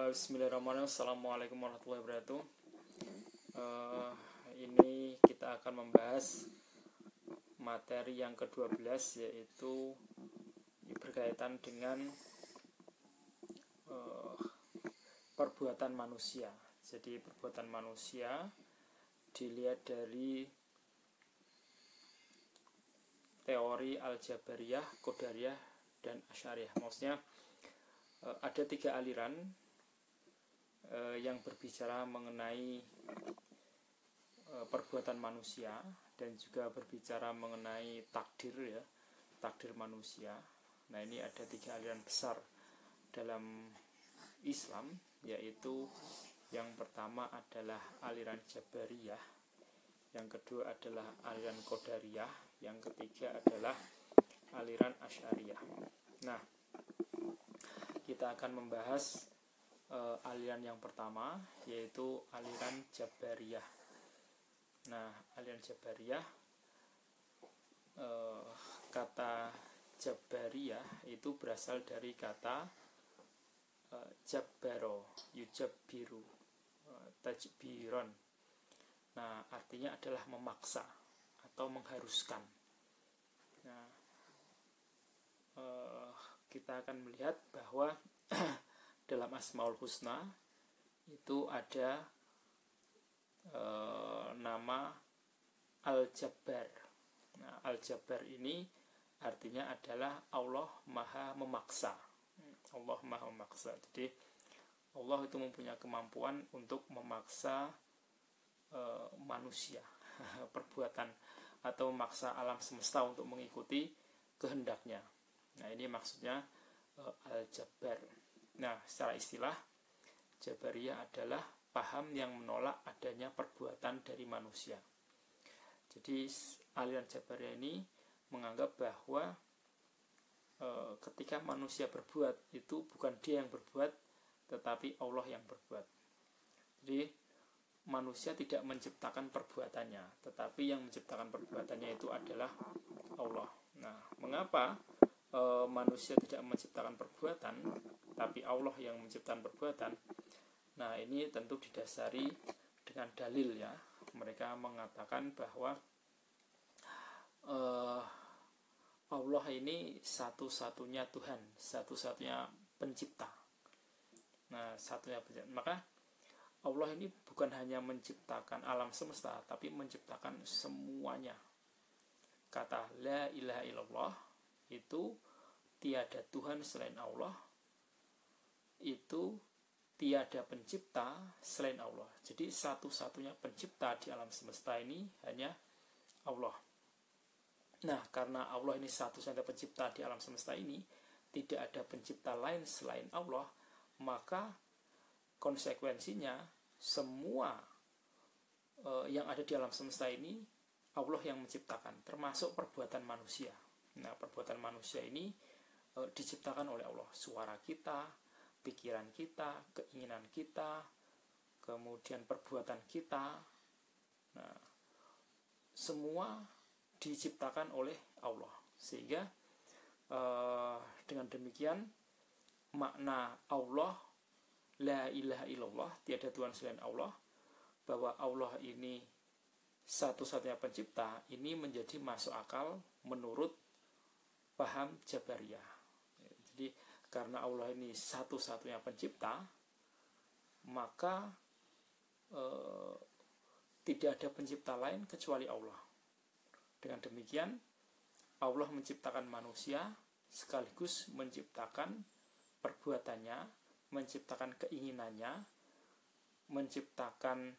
Bismillahirrahmanirrahim. Assalamualaikum warahmatullahi wabarakatuh. Ini kita akan membahas materi yang ke-12, yaitu berkaitan dengan perbuatan manusia. Jadi perbuatan manusia dilihat dari teori Al-Jabariyah, Qadariyah, dan Asy'ariyah. Maksudnya ada 3 aliran yang berbicara mengenai perbuatan manusia dan juga berbicara mengenai takdir, ya, takdir manusia. Nah, ini ada 3 aliran besar dalam Islam, yaitu yang pertama adalah aliran Jabariyah, yang kedua adalah aliran Qadariyah, yang ketiga adalah aliran Asy'ariyah. Nah, kita akan membahas aliran yang pertama, yaitu aliran Jabariyah. Nah, aliran Jabariyah, kata Jabariyah itu berasal dari kata jabbaro, yujabbiru, tajbiron. Nah, artinya adalah memaksa atau mengharuskan. Nah, kita akan melihat bahwa dalam Asmaul Husna itu ada nama Al-Jabbar. Nah, Al-Jabbar ini artinya adalah Allah Maha Memaksa. Allah Maha Memaksa. Jadi Allah itu mempunyai kemampuan untuk memaksa manusia, perbuatan, atau memaksa alam semesta untuk mengikuti kehendaknya. Nah, ini maksudnya Al-Jabbar. Nah, secara istilah, Jabariyah adalah paham yang menolak adanya perbuatan dari manusia. Jadi aliran Jabariyah ini menganggap bahwa ketika manusia berbuat, itu bukan dia yang berbuat, tetapi Allah yang berbuat. Jadi manusia tidak menciptakan perbuatannya, tetapi yang menciptakan perbuatannya itu adalah Allah. Nah, mengapa manusia tidak menciptakan perbuatan, tapi Allah yang menciptakan perbuatan? Nah, ini tentu didasari dengan dalil, ya. Mereka mengatakan bahwa Allah ini satu-satunya Tuhan, satu-satunya pencipta. Nah, satunya pencipta. Maka Allah ini bukan hanya menciptakan alam semesta, tapi menciptakan semuanya. Kata la ilaha illallah itu tiada Tuhan selain Allah, itu tiada pencipta selain Allah. Jadi satu-satunya pencipta di alam semesta ini hanya Allah. Nah, karena Allah ini satu-satunya pencipta di alam semesta ini, tidak ada pencipta lain selain Allah, maka konsekuensinya semua yang ada di alam semesta ini Allah yang menciptakan, termasuk perbuatan manusia. Nah, perbuatan manusia ini diciptakan oleh Allah. Suara kita, pikiran kita, keinginan kita, kemudian perbuatan kita, nah, semua diciptakan oleh Allah. Sehingga dengan demikian makna Allah, la ilaha illallah, tiada Tuhan selain Allah, bahwa Allah ini satu-satunya pencipta, ini menjadi masuk akal menurut paham Jabariyah. Jadi karena Allah ini satu-satunya pencipta, maka tidak ada pencipta lain kecuali Allah. Dengan demikian Allah menciptakan manusia sekaligus menciptakan perbuatannya, menciptakan keinginannya, menciptakan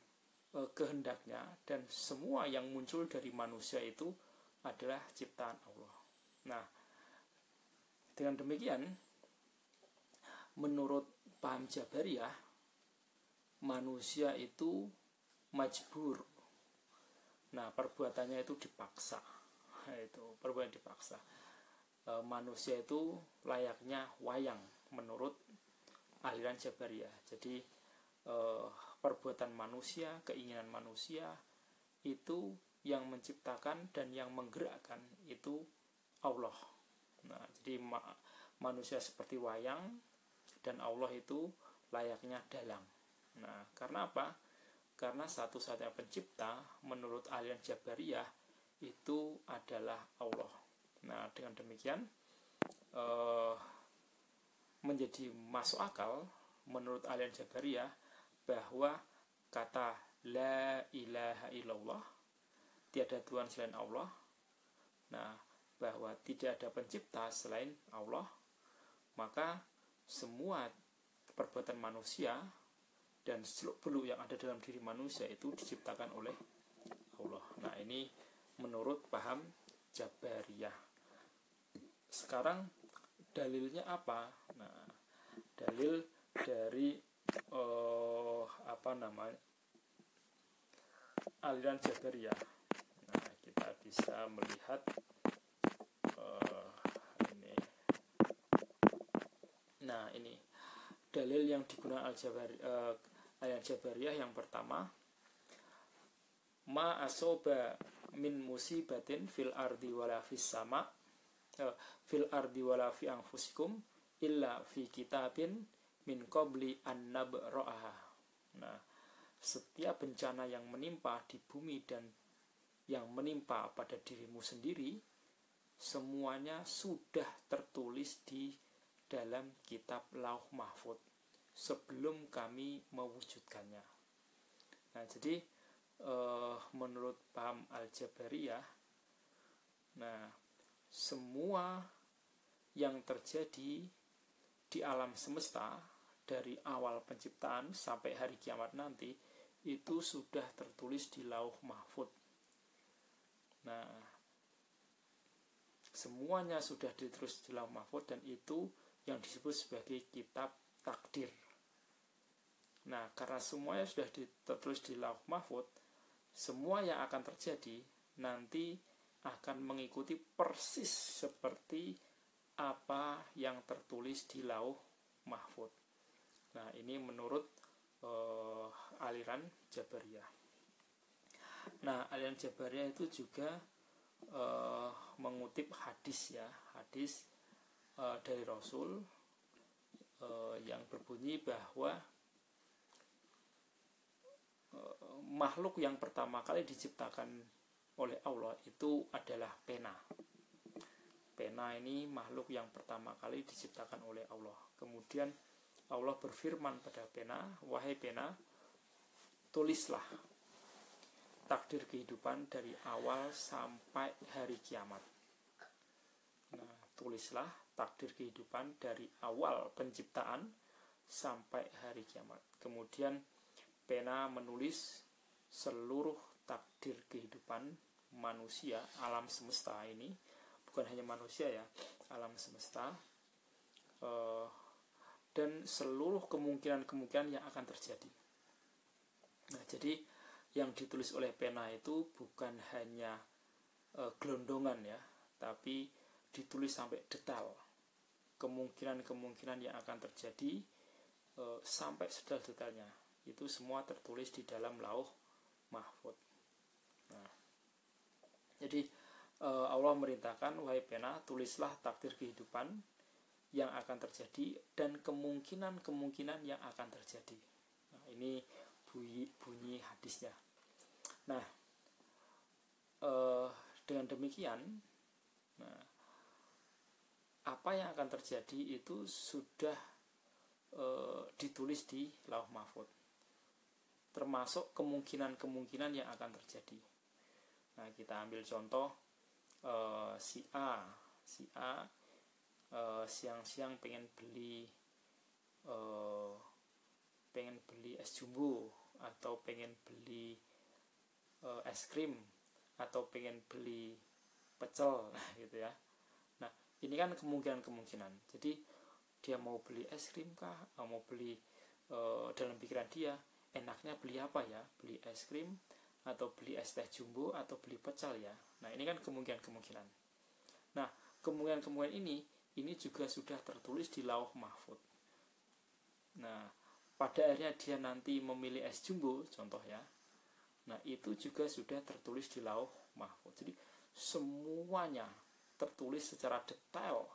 kehendaknya, dan semua yang muncul dari manusia itu adalah ciptaan Allah. Nah, dengan demikian menurut paham Jabariyah, manusia itu majbur. Nah, perbuatannya itu dipaksa. Itu perbuatan dipaksa. Manusia itu layaknya wayang menurut aliran Jabariyah. Jadi perbuatan manusia, keinginan manusia itu yang menciptakan dan yang menggerakkan itu Allah. Nah, jadi manusia seperti wayang dan Allah itu layaknya dalang. Nah, karena apa? Karena satu-satunya pencipta menurut aliran Jabariyah itu adalah Allah. Nah, dengan demikian menjadi masuk akal menurut aliran Jabariyah bahwa kata la ilaha illallah, tiada Tuhan selain Allah, nah, bahwa tidak ada pencipta selain Allah, maka semua perbuatan manusia dan seluk-beluk yang ada dalam diri manusia itu diciptakan oleh Allah. Nah, ini menurut paham Jabariyah. Sekarang dalilnya apa? Nah, dalil dari aliran Jabariyah. Nah, kita bisa melihat ini. Nah, ini dalil yang digunakan aliran Jabariyah. Yang pertama, ma asoba min musibatin fil ardi wala fis sama fil ardi wala fi anfusikum illa fi kitabin min qabli an nabra'aha. Nah, setiap bencana yang menimpa di bumi dan yang menimpa pada dirimu sendiri, semuanya sudah tertulis di dalam kitab Lauh Mahfuz sebelum kami mewujudkannya. Nah, jadi menurut paham Al-Jabariyah, nah, semua yang terjadi di alam semesta dari awal penciptaan sampai hari kiamat nanti itu sudah tertulis di Lauh Mahfuz. Nah, semuanya sudah ditulis di Lauh Mahfuz dan itu yang disebut sebagai kitab takdir. Nah, karena semuanya sudah tertulis di Lauh Mahfuz, semua yang akan terjadi nanti akan mengikuti persis seperti apa yang tertulis di Lauh Mahfuz. Nah, ini menurut aliran Jabariyah. Nah, aliran Jabariyah itu juga mengutip hadis ya, hadis dari Rasul yang berbunyi bahwa makhluk yang pertama kali diciptakan oleh Allah itu adalah pena. Pena ini makhluk yang pertama kali diciptakan oleh Allah. Kemudian Allah berfirman pada pena, wahai pena, tulislah takdir kehidupan dari awal sampai hari kiamat. Nah, tulislah takdir kehidupan dari awal penciptaan sampai hari kiamat. Kemudian pena menulis seluruh takdir kehidupan manusia, alam semesta ini, bukan hanya manusia ya, alam semesta, dan seluruh kemungkinan-kemungkinan yang akan terjadi. Nah, jadi yang ditulis oleh pena itu bukan hanya gelondongan ya, tapi ditulis sampai detail kemungkinan-kemungkinan yang akan terjadi sampai sedetail-detailnya. Itu semua tertulis di dalam Lauh Mahfuz. Nah, jadi Allah merintahkan, wahai pena, tulislah takdir kehidupan yang akan terjadi dan kemungkinan-kemungkinan yang akan terjadi. Nah, ini bunyi hadisnya. Nah, dengan demikian, nah, apa yang akan terjadi itu sudah ditulis di Lauh Mahfuz, termasuk kemungkinan-kemungkinan yang akan terjadi. Nah, kita ambil contoh si A siang-siang pengen beli es jumbo, atau pengen beli es krim, atau pengen beli pecel gitu ya. Nah, ini kan kemungkinan-kemungkinan. Jadi dia mau beli es krim kah, mau beli dalam pikiran dia enaknya beli apa ya, beli es krim atau beli es teh jumbo atau beli pecel ya. Nah, ini kan kemungkinan-kemungkinan. Nah, kemungkinan-kemungkinan ini juga sudah tertulis di Lauh Mahfuz. Nah, pada akhirnya dia nanti memilih es jumbo contoh ya. Nah, itu juga sudah tertulis di Lauh Mahfuz. Jadi semuanya tertulis secara detail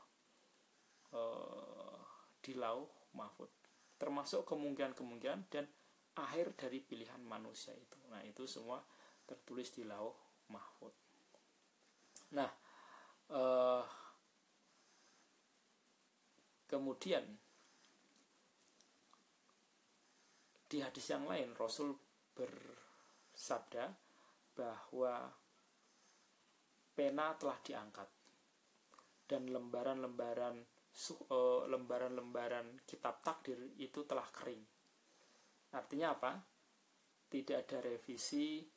di Lauh Mahfuz. termasuk kemungkinan-kemungkinan dan akhir dari pilihan manusia itu. Nah, itu semua tertulis di Lauh Mahfuz. Nah, kemudian di hadis yang lain Rasul bersabda bahwa pena telah diangkat dan lembaran-lembaran kitab takdir itu telah kering. Artinya apa? Tidak ada revisi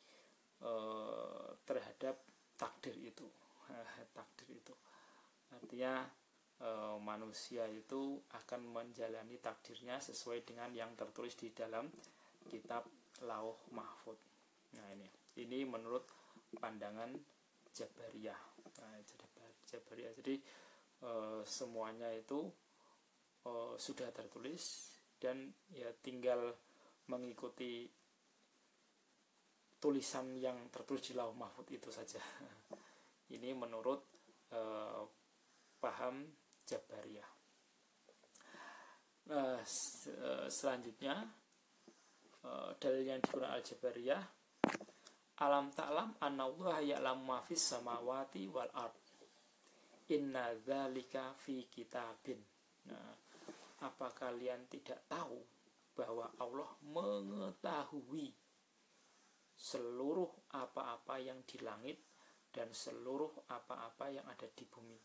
terhadap takdir itu. Takdir itu artinya manusia itu akan menjalani takdirnya sesuai dengan yang tertulis di dalam kitab Lauh Mahfuz. Nah, ini menurut pandangan Jabariyah. Nah, Jabariyah. Jadi semuanya itu sudah tertulis dan ya tinggal mengikuti tulisan yang tertulis di Lauh Mahfuz itu saja. Ini menurut paham Jabariyah. Nah, selanjutnya dalil yang digunakan Al-Jabariyah, alam ta'lam annallaha ya'lamu ma fis samawati wal ard inna dzalika fi kitabin. Nah, apa kalian tidak tahu bahwa Allah mengetahui seluruh apa-apa yang di langit dan seluruh apa-apa yang ada di bumi,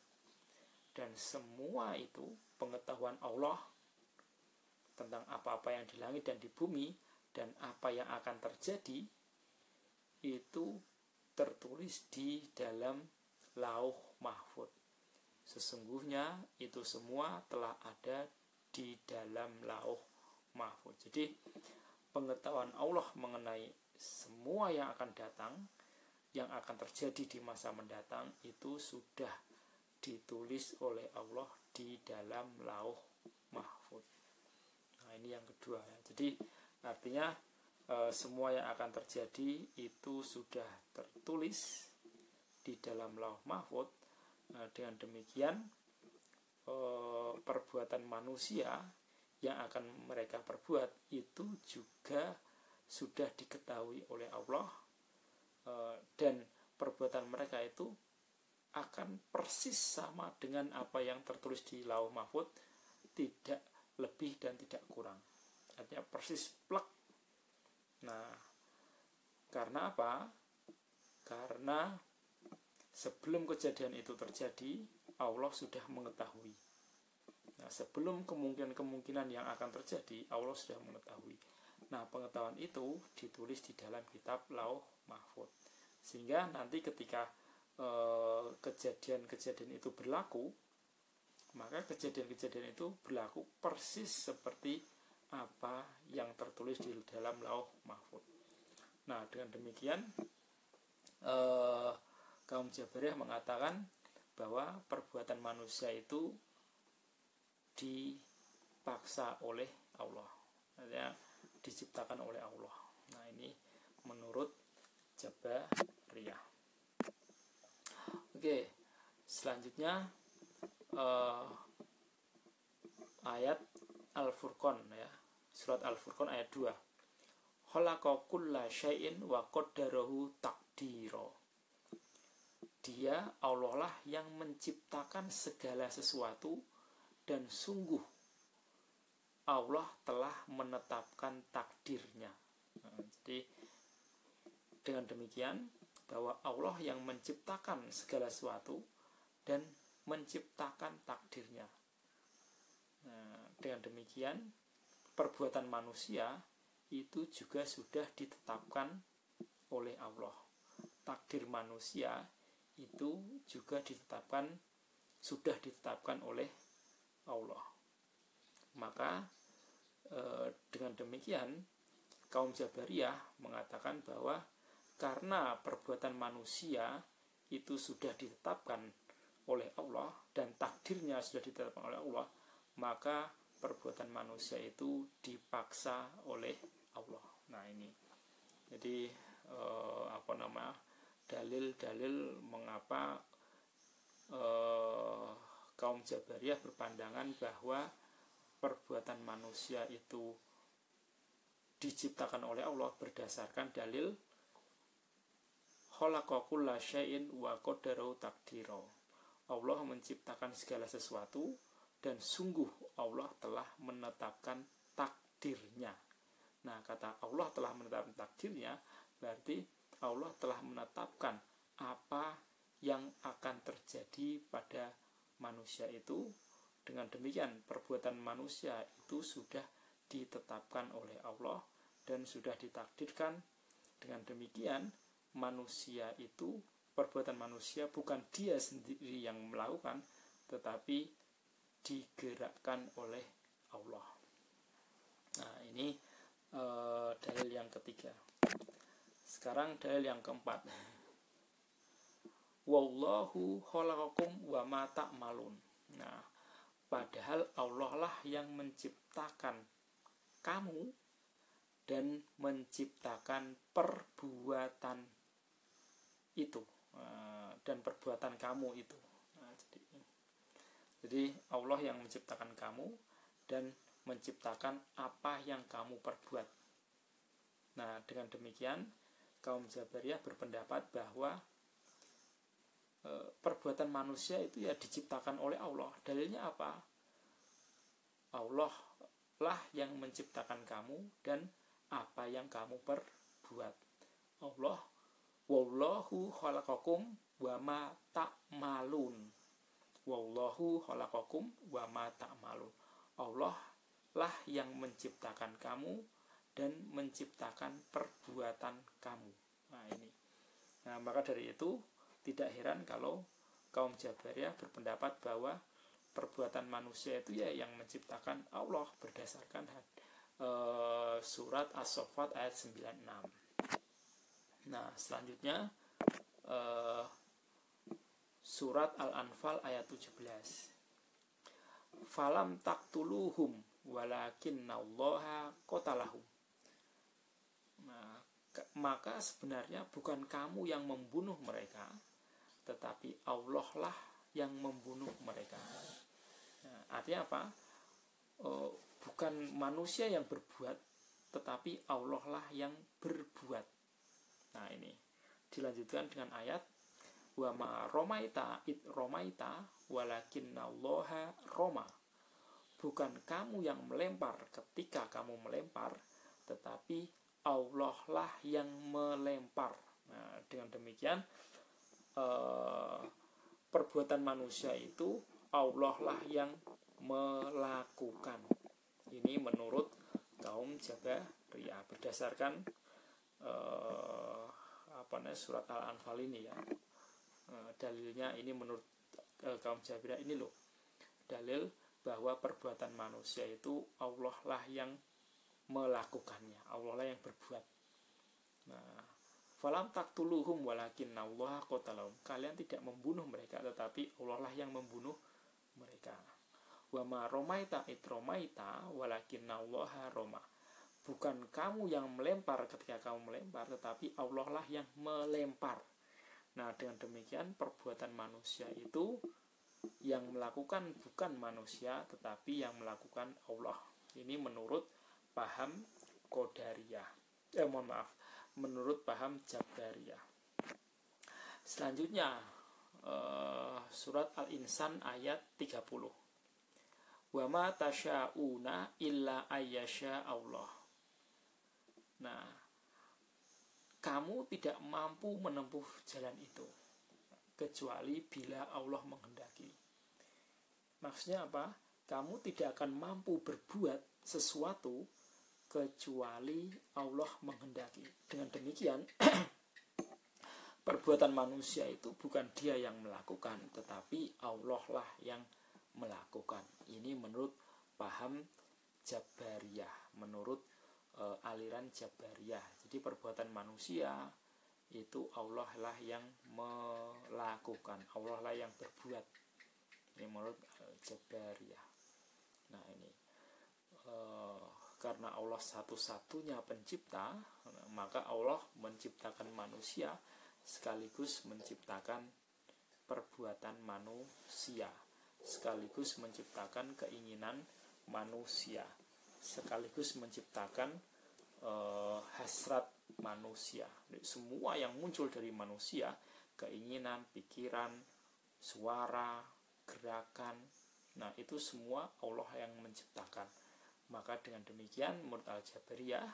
dan semua itu pengetahuan Allah tentang apa-apa yang di langit dan di bumi dan apa yang akan terjadi itu tertulis di dalam Lauh Mahfuz. Sesungguhnya itu semua telah ada di dalam Lauh Mahfuz. Jadi pengetahuan Allah mengenai semua yang akan datang, yang akan terjadi di masa mendatang itu sudah ditulis oleh Allah di dalam Lauh Mahfuz. Nah, ini yang kedua ya. Jadi artinya semua yang akan terjadi itu sudah tertulis di dalam Lauh Mahfuz. Dengan demikian perbuatan manusia yang akan mereka perbuat itu juga sudah diketahui oleh Allah, dan perbuatan mereka itu akan persis sama dengan apa yang tertulis di Lauh Mahfuz, tidak lebih dan tidak kurang. Artinya persis plek. Nah, karena apa? Karena sebelum kejadian itu terjadi, Allah sudah mengetahui. Nah, sebelum kemungkinan-kemungkinan yang akan terjadi, Allah sudah mengetahui. Nah, pengetahuan itu ditulis di dalam kitab Lauh Mahfuz. Sehingga nanti ketika kejadian-kejadian itu berlaku, maka kejadian-kejadian itu berlaku persis seperti apa yang tertulis di dalam Lauh Mahfuz. Nah, dengan demikian kaum Jabariyah mengatakan bahwa perbuatan manusia itu dipaksa oleh Allah, artinya diciptakan oleh Allah. Nah, ini menurut Jabariyah. Oke, selanjutnya ayat Al-Furqan ya, surat Al-Furqan ayat 2. Khalaqa kulla syai'in wa qaddarahu taqdira. Dia Allah lah yang menciptakan segala sesuatu dan sungguh Allah telah menetapkan takdirnya. Nah, jadi dengan demikian bahwa Allah yang menciptakan segala sesuatu dan menciptakan takdirnya. Nah, dengan demikian perbuatan manusia itu juga sudah ditetapkan oleh Allah. Takdir manusia itu juga sudah ditetapkan oleh Allah. Maka dengan demikian kaum Jabariyah mengatakan bahwa karena perbuatan manusia itu sudah ditetapkan oleh Allah dan takdirnya sudah ditetapkan oleh Allah, maka perbuatan manusia itu dipaksa oleh Allah. Nah, ini jadi dalil-dalil mengapa kaum Jabariyah berpandangan bahwa perbuatan manusia itu diciptakan oleh Allah berdasarkan dalil khalaqa kulla syai'in wa qaddarahu taqdira. Allah menciptakan segala sesuatu dan sungguh Allah telah menetapkan takdirnya. Nah, kata Allah telah menetapkan takdirnya berarti Allah telah menetapkan apa yang akan terjadi pada manusia itu. Dengan demikian perbuatan manusia itu sudah ditetapkan oleh Allah dan sudah ditakdirkan. Dengan demikian manusia itu, perbuatan manusia bukan dia sendiri yang melakukan, tetapi digerakkan oleh Allah. Nah, ini dalil yang ketiga. Sekarang dalil yang keempat. Wallahu khalaqakum wa ma ta'malun. Nah, padahal Allah lah yang menciptakan kamu dan menciptakan perbuatan itu dan perbuatan kamu itu. Nah, jadi Allah yang menciptakan kamu dan menciptakan apa yang kamu perbuat. Nah, dengan demikian kaum Jabariyah berpendapat bahwa perbuatan manusia itu ya diciptakan oleh Allah. Dalilnya apa? Allah lah yang menciptakan kamu dan apa yang kamu perbuat. Allah, wallahu khalaqakum wa ma ta'malun. Wallahu khalaqakum wa ma ta'malun. Allah lah yang menciptakan kamu dan menciptakan perbuatan kamu. Nah, ini. Nah, maka dari itu tidak heran kalau kaum Jabariyah berpendapat bahwa perbuatan manusia itu ya yang menciptakan Allah berdasarkan surat As-Saffat ayat 96. Nah, selanjutnya surat Al-Anfal ayat 17. Falam taqtuluhum walakinnallaha qatalahum. Nah, maka sebenarnya bukan kamu yang membunuh mereka, tetapi Allah lah yang membunuh mereka. Nah, artinya apa? Bukan manusia yang berbuat, tetapi Allah lah yang berbuat. Nah, ini dilanjutkan dengan ayat wa ma romaita id romaita walakinnallaha roma. Bukan kamu yang melempar ketika kamu melempar, tetapi Allah lah yang melempar. Nah, dengan demikian perbuatan manusia itu Allah lah yang melakukan. Ini menurut kaum Jabariyah berdasarkan surat Al-Anfal ini ya. Dalilnya ini menurut kaum Jabariyah ini loh. Dalil bahwa perbuatan manusia itu Allah lah yang melakukannya, Allah lah yang berbuat. Nah, falam taqtuluhum walakinnallaha qatalahum. Kalian tidak membunuh mereka, tetapi Allah lah yang membunuh mereka. Wa ma romaita id romaita walakinnallaha roma. Bukan kamu yang melempar ketika kamu melempar, tetapi Allah lah yang melempar. Nah, dengan demikian perbuatan manusia itu yang melakukan bukan manusia, tetapi yang melakukan Allah. Ini menurut paham Qadariyah. Menurut paham Jabariyah. Selanjutnya surat Al-Insan ayat 30. Wa ma tasya'una illa ayyasha Allah. Nah, kamu tidak mampu menempuh jalan itu kecuali bila Allah menghendaki. Maksudnya apa? Kamu tidak akan mampu berbuat sesuatu kecuali Allah menghendaki. Dengan demikian perbuatan manusia itu bukan dia yang melakukan, tetapi Allah lah yang melakukan. Ini menurut paham Jabariyah, menurut aliran Jabariyah. Jadi perbuatan manusia itu Allah lah yang melakukan, Allah lah yang berbuat. Ini menurut Jabariyah. Nah, ini karena Allah satu-satunya pencipta, maka Allah menciptakan manusia sekaligus menciptakan perbuatan manusia, sekaligus menciptakan keinginan manusia, sekaligus menciptakan hasrat manusia. Semua yang muncul dari manusia, keinginan, pikiran, suara, gerakan, nah itu semua Allah yang menciptakan. Maka dengan demikian menurut Al-Jabariyah,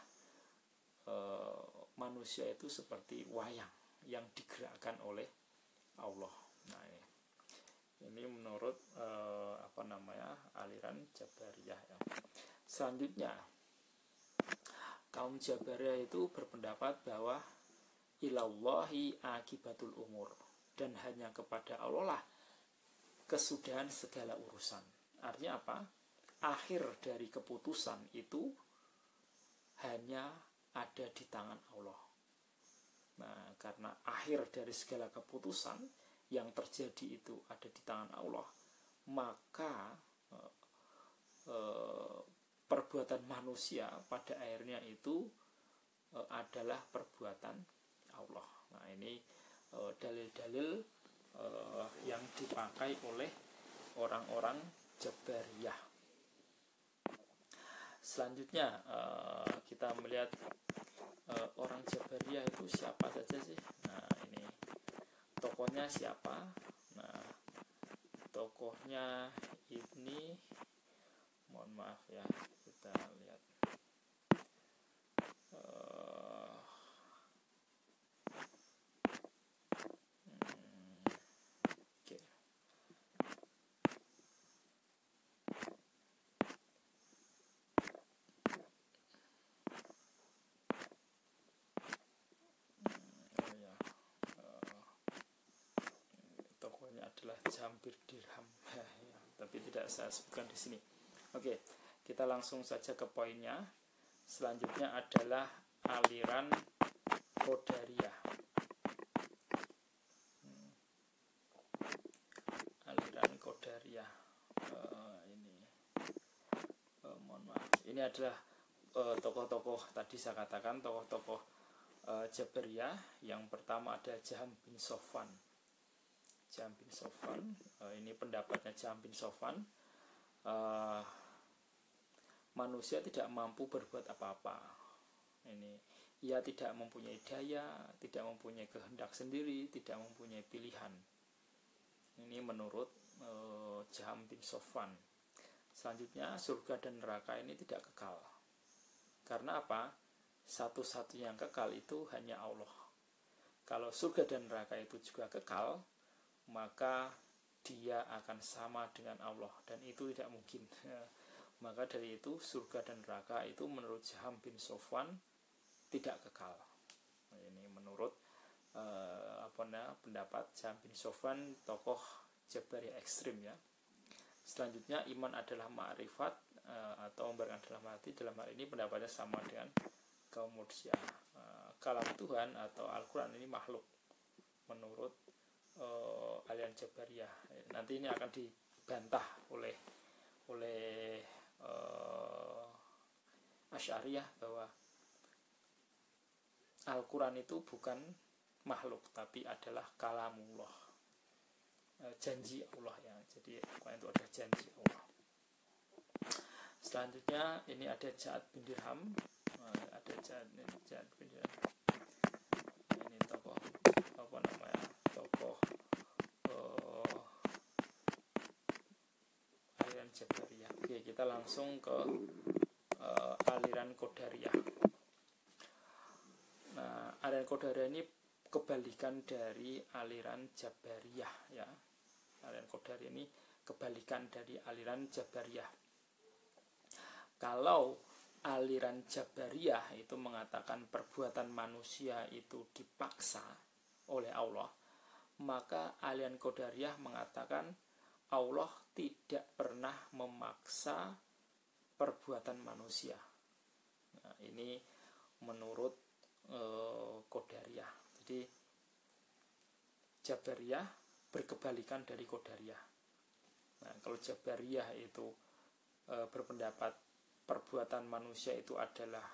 manusia itu seperti wayang yang digerakkan oleh Allah. Nah, ini menurut aliran Jabariyah ya. Selanjutnya, kaum Jabariyah itu berpendapat bahwa ilallahi akibatul umur, dan hanya kepada Allah lah kesudahan segala urusan. Artinya apa? Akhir dari keputusan itu hanya ada di tangan Allah. Nah, karena akhir dari segala keputusan yang terjadi itu ada di tangan Allah, maka perbuatan manusia pada akhirnya itu adalah perbuatan Allah. Nah, ini dalil-dalil yang dipakai oleh orang-orang Jabariyah. Selanjutnya kita melihat orang Jabariyah itu siapa saja sih. Nah, ini tokohnya siapa. Nah, tokohnya ini, mohon maaf ya, kita lihat adalah Jambir Dirham tapi tidak saya sebutkan di sini. Oke, kita langsung saja ke poinnya. Selanjutnya adalah aliran Qadariyah. Aliran Qadariyah mohon maaf, ini adalah tokoh-tokoh tadi saya katakan, tokoh-tokoh Jabariyah. Yang pertama ada Jahm bin Safwan. Jahm bin Safwan, ini pendapatnya Jahm bin Safwan, manusia tidak mampu berbuat apa-apa. Ini ia tidak mempunyai daya, tidak mempunyai kehendak sendiri, tidak mempunyai pilihan. Ini menurut Jahm bin Safwan. Selanjutnya, surga dan neraka ini tidak kekal. Karena apa? Satu-satunya yang kekal itu hanya Allah. Kalau surga dan neraka itu juga kekal, maka dia akan sama dengan Allah, dan itu tidak mungkin. Maka dari itu surga dan neraka itu menurut Jahm bin Safwan tidak kekal. Ini menurut pendapat Jahm bin Safwan, tokoh Jabariyah ekstrim ya. Selanjutnya, iman adalah ma'rifat atau membenarkan dalam hati. Dalam hal ini pendapatnya sama dengan kaum Murji'ah. Kalam Tuhan atau Al-Quran ini makhluk menurut aliran Jabariyah. Nanti ini akan dibantah oleh Asy'ariyah bahwa Al-Quran itu bukan makhluk, tapi adalah kalamullah, janji Allah ya. Jadi Al-Quran itu adalah janji Allah. Selanjutnya ini ada Ja'ad bin Dirham. Ada Ja'ad bin Dirham. Ini tokoh tokoh aliran Jabariyah. Oke, kita langsung ke aliran Qadariyah. Nah, aliran Qadariyah ini kebalikan dari aliran Jabariyah ya. Aliran Qadariyah ini kebalikan dari aliran Jabariyah. Kalau aliran Jabariyah itu mengatakan perbuatan manusia itu dipaksa oleh Allah, maka aliran Qadariyah mengatakan Allah tidak pernah memaksa perbuatan manusia. Nah, ini menurut Qadariyah. Jadi Jabariyah berkebalikan dari Qadariyah. Nah, kalau Jabariyah itu berpendapat perbuatan manusia itu adalah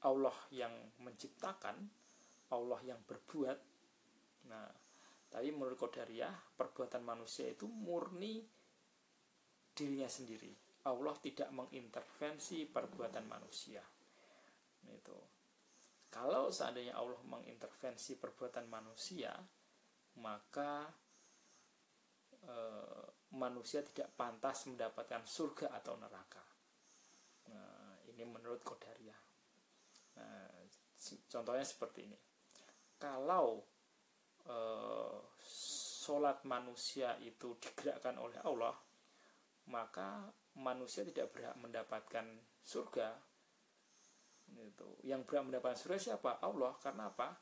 Allah yang menciptakan, Allah yang berbuat. Nah, tapi menurut Qadariyah perbuatan manusia itu murni dirinya sendiri. Allah tidak mengintervensi perbuatan manusia. Itu. Kalau seandainya Allah mengintervensi perbuatan manusia, maka manusia tidak pantas mendapatkan surga atau neraka. Nah, ini menurut Qadariyah. Nah, contohnya seperti ini. Kalau sholat manusia itu digerakkan oleh Allah, maka manusia tidak berhak mendapatkan surga. Itu. Yang berhak mendapatkan surga siapa? Allah. Karena apa?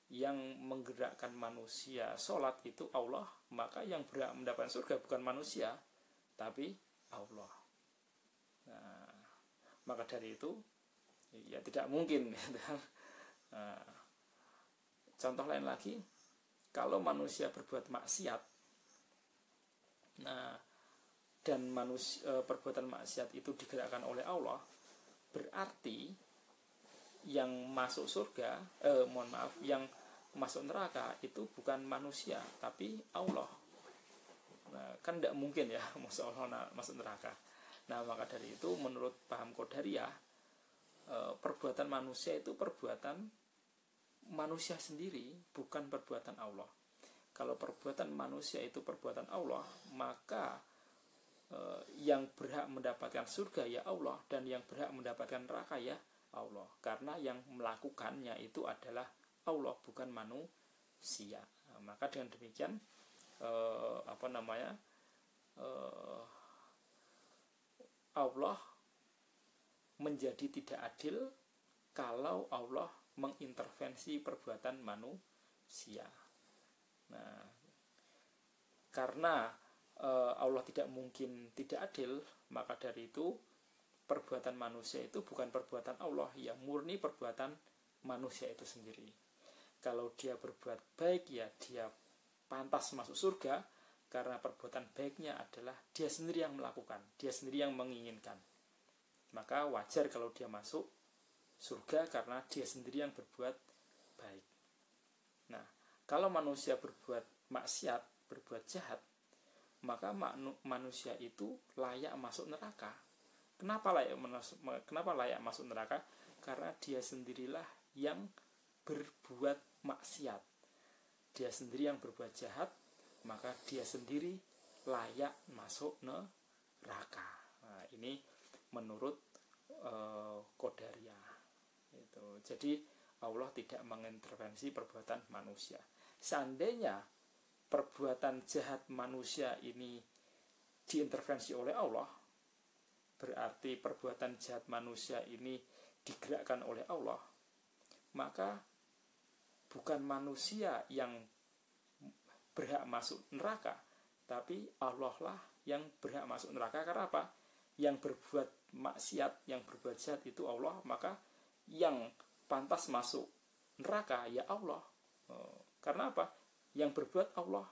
Yang menggerakkan manusia sholat itu Allah, maka yang berhak mendapatkan surga bukan manusia, tapi Allah. Nah, maka dari itu ya tidak mungkin. Nah, contoh lain lagi, kalau manusia berbuat maksiat, nah, dan perbuatan maksiat itu digerakkan oleh Allah, berarti yang masuk surga, yang masuk neraka itu bukan manusia, tapi Allah. Nah, kan tidak mungkin ya masuk neraka. Nah, maka dari itu menurut paham Qadariyah, perbuatan manusia itu perbuatan manusia sendiri, bukan perbuatan Allah. Kalau perbuatan manusia itu perbuatan Allah, maka yang berhak mendapatkan surga ya Allah, dan yang berhak mendapatkan neraka ya Allah, karena yang melakukannya itu adalah Allah, bukan manusia. Nah, maka dengan demikian Allah menjadi tidak adil kalau Allah mengintervensi perbuatan manusia. Nah, karena Allah tidak mungkin tidak adil, maka dari itu perbuatan manusia itu bukan perbuatan Allah, ya murni perbuatan manusia itu sendiri. Kalau dia berbuat baik, ya dia pantas masuk surga, karena perbuatan baiknya adalah dia sendiri yang melakukan, dia sendiri yang menginginkan. Maka wajar kalau dia masuk surga karena dia sendiri yang berbuat baik. Nah, kalau manusia berbuat maksiat, berbuat jahat, maka manusia itu layak masuk neraka. Kenapa layak masuk neraka? Karena dia sendirilah yang berbuat maksiat, dia sendiri yang berbuat jahat, maka dia sendiri layak masuk neraka. Nah, ini menurut Qadariyah. Jadi Allah tidak mengintervensi perbuatan manusia. Seandainya perbuatan jahat manusia ini diintervensi oleh Allah, berarti perbuatan jahat manusia ini digerakkan oleh Allah, maka bukan manusia yang berhak masuk neraka, tapi Allah lah yang berhak masuk neraka. Karena apa? Yang berbuat maksiat, yang berbuat jahat itu Allah, maka yang pantas masuk neraka ya Allah. Karena apa? Yang berbuat Allah,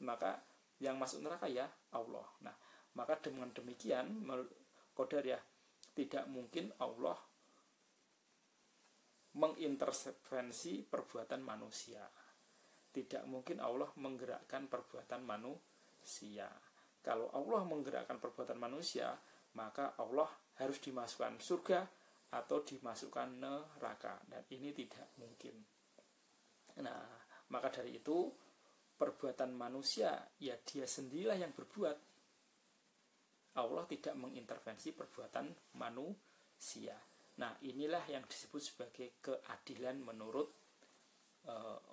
maka yang masuk neraka ya Allah. Nah, maka dengan demikian Qadariyah, tidak mungkin Allah mengintervensi perbuatan manusia. Tidak mungkin Allah menggerakkan perbuatan manusia. Kalau Allah menggerakkan perbuatan manusia, maka Allah harus dimasukkan surga atau dimasukkan neraka, dan ini tidak mungkin. Nah, maka dari itu perbuatan manusia ya dia sendirilah yang berbuat. Allah tidak mengintervensi perbuatan manusia. Nah, inilah yang disebut sebagai keadilan menurut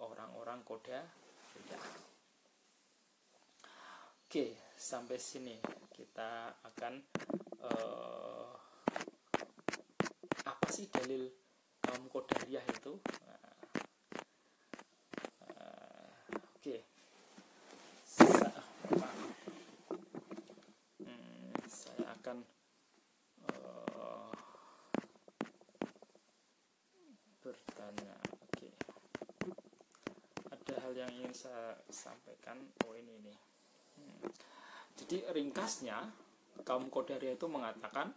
orang-orang Qadariyah. Oke, sampai sini kita akan apa sih dalil kaum Qadariyah itu? Oke. Saya akan bertanya. Oke. Ada hal yang ingin saya sampaikan. Ini. Jadi ringkasnya kaum Qadariyah itu mengatakan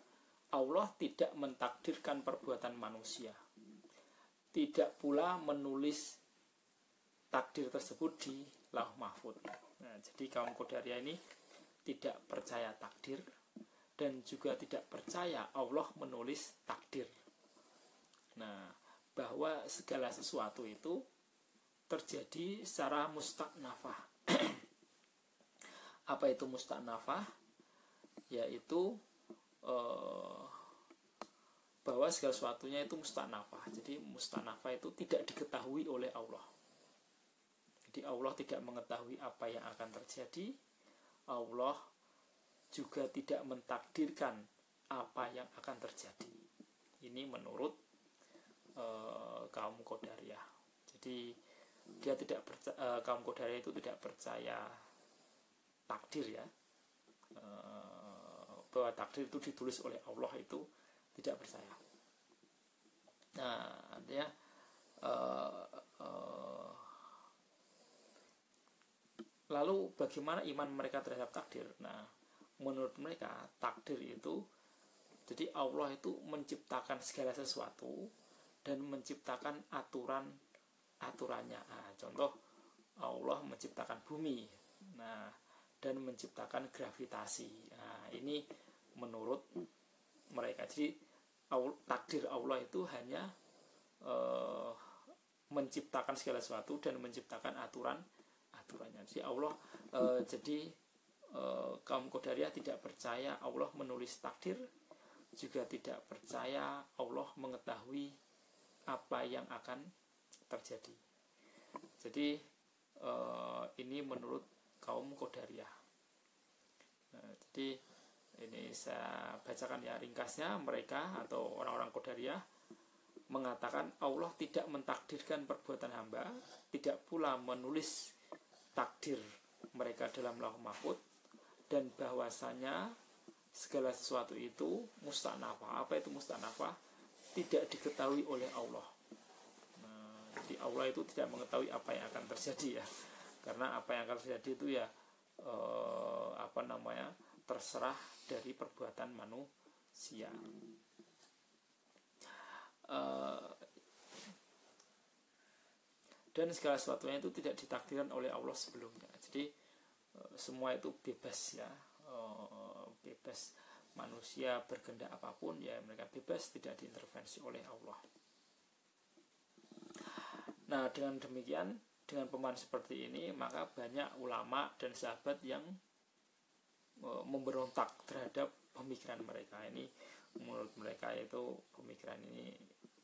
Allah tidak mentakdirkan perbuatan manusia, tidak pula menulis takdir tersebut di Lauh Mahfuz. Nah, jadi kaum Qadariyah ini tidak percaya takdir dan juga tidak percaya Allah menulis takdir. Nah, bahwa segala sesuatu itu terjadi secara mustaknafah. Apa itu mustaknafah? Yaitu bahwa segala sesuatunya itu mustaknafah. Jadi mustaknafah itu tidak diketahui oleh Allah. Jadi Allah tidak mengetahui apa yang akan terjadi. Allah juga tidak mentakdirkan apa yang akan terjadi. Ini menurut kaum Qadariyah. Jadi dia tidak kaum Qadariyah itu tidak percaya takdir, ya, bahwa takdir itu ditulis oleh Allah, itu tidak percaya. Nah, artinya lalu bagaimana iman mereka terhadap takdir? Nah, menurut mereka takdir itu, jadi Allah itu menciptakan segala sesuatu dan menciptakan aturannya. Nah, contoh, Allah menciptakan bumi, nah, dan menciptakan gravitasi. Nah, ini menurut mereka. Jadi takdir Allah itu hanya menciptakan segala sesuatu dan menciptakan aturannya. Jadi Allah kaum Qadariyah tidak percaya Allah menulis takdir, juga tidak percaya Allah mengetahui apa yang akan terjadi. Jadi ini menurut kaum Qadariyah. Nah, jadi ini saya bacakan ya ringkasnya. Mereka atau orang-orang Qadariyah mengatakan Allah tidak mentakdirkan perbuatan hamba, tidak pula menulis takdir mereka dalam Lauh Mahfuz, dan bahwasanya segala sesuatu itu mustaknafah. Apa itu mustaknafah? Tidak diketahui oleh Allah. Nah, jadi Allah itu tidak mengetahui apa yang akan terjadi, ya. Karena apa yang akan terjadi itu ya terserah dari perbuatan manusia. Dan segala sesuatunya itu tidak ditakdirkan oleh Allah sebelumnya. Jadi semua itu bebas, ya, bebas. Manusia berkehendak apapun, ya mereka bebas, tidak diintervensi oleh Allah. Nah, dengan demikian, dengan pemahaman seperti ini, maka banyak ulama dan sahabat yang memberontak terhadap pemikiran mereka. Ini menurut mereka itu pemikiran ini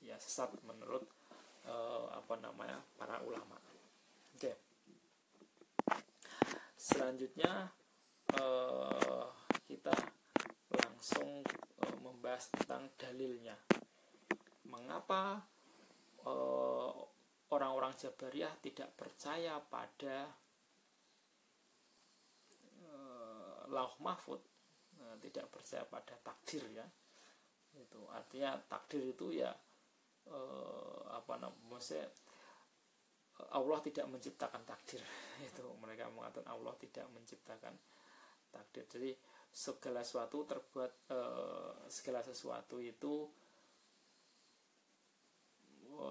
ya sesat menurut para ulama. Oke. Selanjutnya kita langsung membahas tentang dalilnya. Mengapa orang-orang Jabariyah tidak percaya pada Lauh Mahfuz, tidak percaya pada takdir, ya. Itu artinya takdir itu ya maksudnya Allah tidak menciptakan takdir. Itu mereka mengatakan Allah tidak menciptakan takdir. Jadi segala sesuatu itu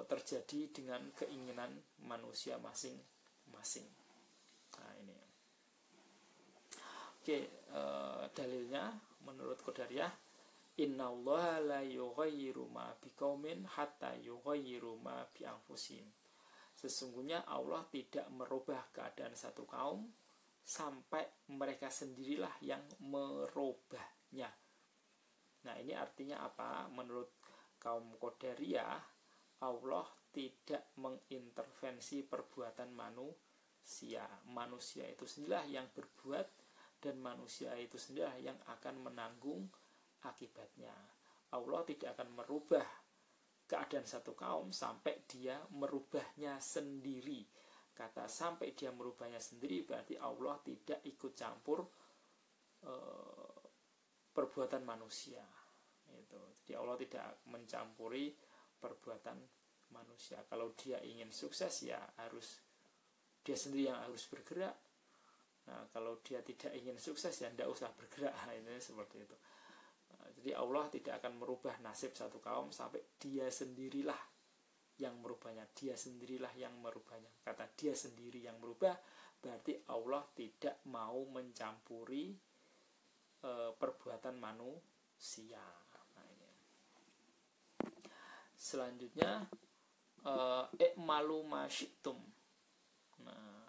terjadi dengan keinginan manusia masing-masing. Nah, ini. Oke, dalilnya menurut Qadariyah, innallaha la yughayyiru ma biqaumin hatta yughayyiru ma bi anfusihim. Sesungguhnya Allah tidak merubah keadaan satu kaum sampai mereka sendirilah yang merubahnya. Nah, ini artinya apa? Menurut kaum Qadariyah, Allah tidak mengintervensi perbuatan manusia. Manusia itu sendirilah yang berbuat, dan manusia itu sendirilah yang akan menanggung akibatnya. Allah tidak akan merubah keadaan satu kaum sampai dia merubahnya sendiri. Kata sampai dia merubahnya sendiri berarti Allah tidak ikut campur perbuatan manusia. Itu. Jadi Allah tidak mencampuri perbuatan manusia. Kalau dia ingin sukses, ya harus dia sendiri yang harus bergerak. Nah, kalau dia tidak ingin sukses, ya tidak usah bergerak. Ini seperti itu. Jadi Allah tidak akan merubah nasib satu kaum sampai dia sendirilah yang merubahnya. Dia sendirilah yang merubahnya. Kata dia sendiri yang merubah berarti Allah tidak mau mencampuri perbuatan manusia. Nah, ini. Selanjutnya ikmalu ma syi'tum. Nah,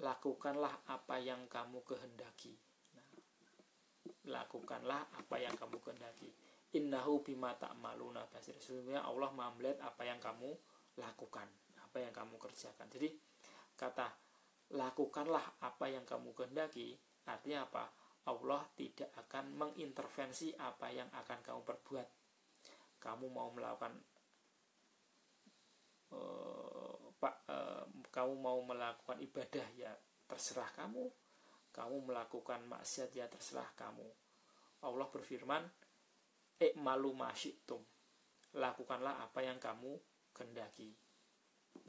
lakukanlah apa yang kamu kehendaki. Nah, lakukanlah apa yang kamu kehendaki. Innahu bima ta'maluna basir. Sesungguhnya Allah Maha melihat apa yang kamu lakukan, apa yang kamu kerjakan. Jadi kata lakukanlah apa yang kamu kehendaki artinya apa? Allah tidak akan mengintervensi apa yang akan kamu perbuat. Kamu mau melakukan kamu mau melakukan ibadah ya terserah kamu. Kamu melakukan maksiat ya terserah kamu. Allah berfirman, ikmalu ma syi'tum. Lakukanlah apa yang kamu kehendaki.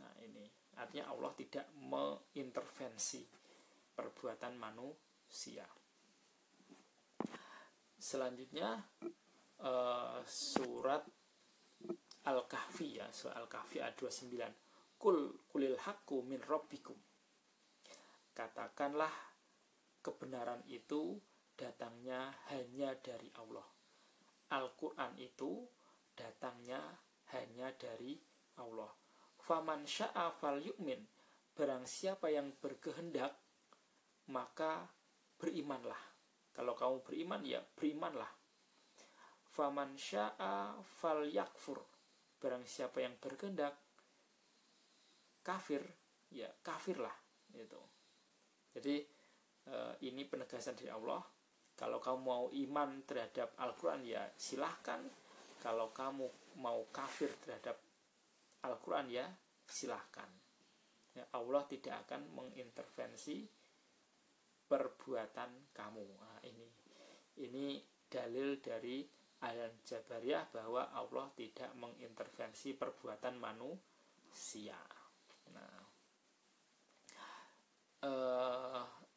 Nah, ini artinya Allah tidak mengintervensi perbuatan manusia. Selanjutnya surat Al-Kahfi ya, surat Al-Kahfi ayat 29. Kulil haqqu min rabbikum. Katakanlah kebenaran itu datangnya hanya dari Allah. Al-Quran itu datangnya hanya dari Allah. Faman sya'a falyu'min. Barang siapa yang berkehendak maka berimanlah. Kalau kamu beriman ya berimanlah. Faman sya'a falyakfur. Barang siapa yang berkehendak kafir ya kafirlah itu. Jadi ini penegasan dari Allah. Kalau kamu mau iman terhadap Al-Quran ya silahkan. Kalau kamu mau kafir terhadap Al-Quran ya silahkan. Ya, Allah tidak akan mengintervensi perbuatan kamu. Nah, ini dalil dari ayat Jabariyah bahwa Allah tidak mengintervensi perbuatan manusia. Nah,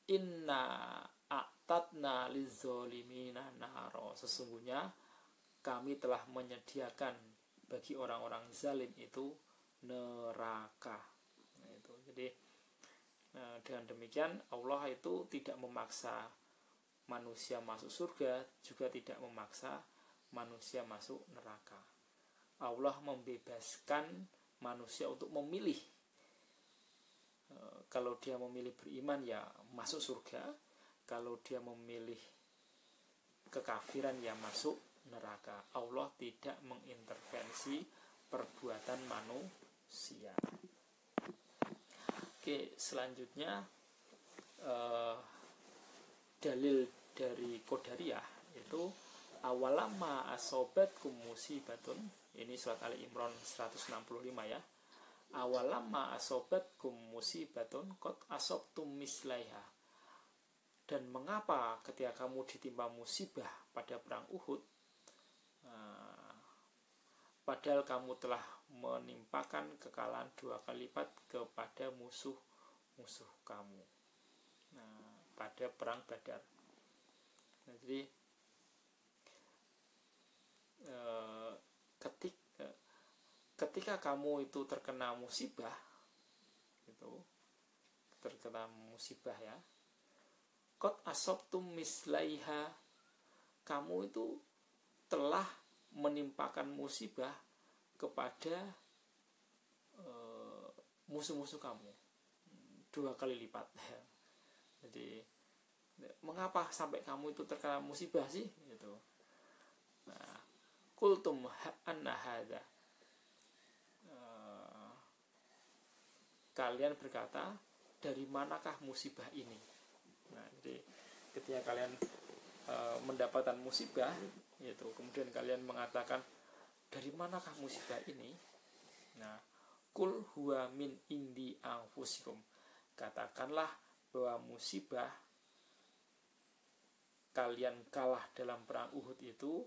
inna a'tadna lizolimina naro. Sesungguhnya kami telah menyediakan bagi orang-orang zalim itu neraka. Nah, itu. Jadi dengan demikian Allah itu tidak memaksa manusia masuk surga, juga tidak memaksa manusia masuk neraka. Allah membebaskan manusia untuk memilih. Kalau dia memilih beriman ya masuk surga. Kalau dia memilih kekafiran ya masuk neraka. Allah tidak mengintervensi perbuatan manusia. Oke, selanjutnya dalil dari Qadariyah itu awalama asobatkum musibatun. Ini surat Ali Imran 165 ya. Awalama asobatkum musibatun qad asobtum mislaiha. Dan mengapa ketika kamu ditimpa musibah pada perang Uhud, padahal kamu telah menimpakan kekalahan 2 kali lipat kepada musuh-musuh kamu. Nah, pada perang Badar. Nah, jadi ketika kamu itu terkena musibah, ya, qad asobtum mislaiha, kamu itu telah menimpakan musibah kepada musuh-musuh kamu 2 kali lipat. Jadi mengapa sampai kamu itu terkena musibah sih? Gitu. Nah, kultum anna hadza. Kalian berkata, dari manakah musibah ini? Nah, jadi ketika kalian mendapatkan musibah, yaitu kemudian kalian mengatakan, dari manakah musibah ini? Nah, kul huwa min indi anfusikum. Katakanlah bahwa musibah kalian kalah dalam perang Uhud itu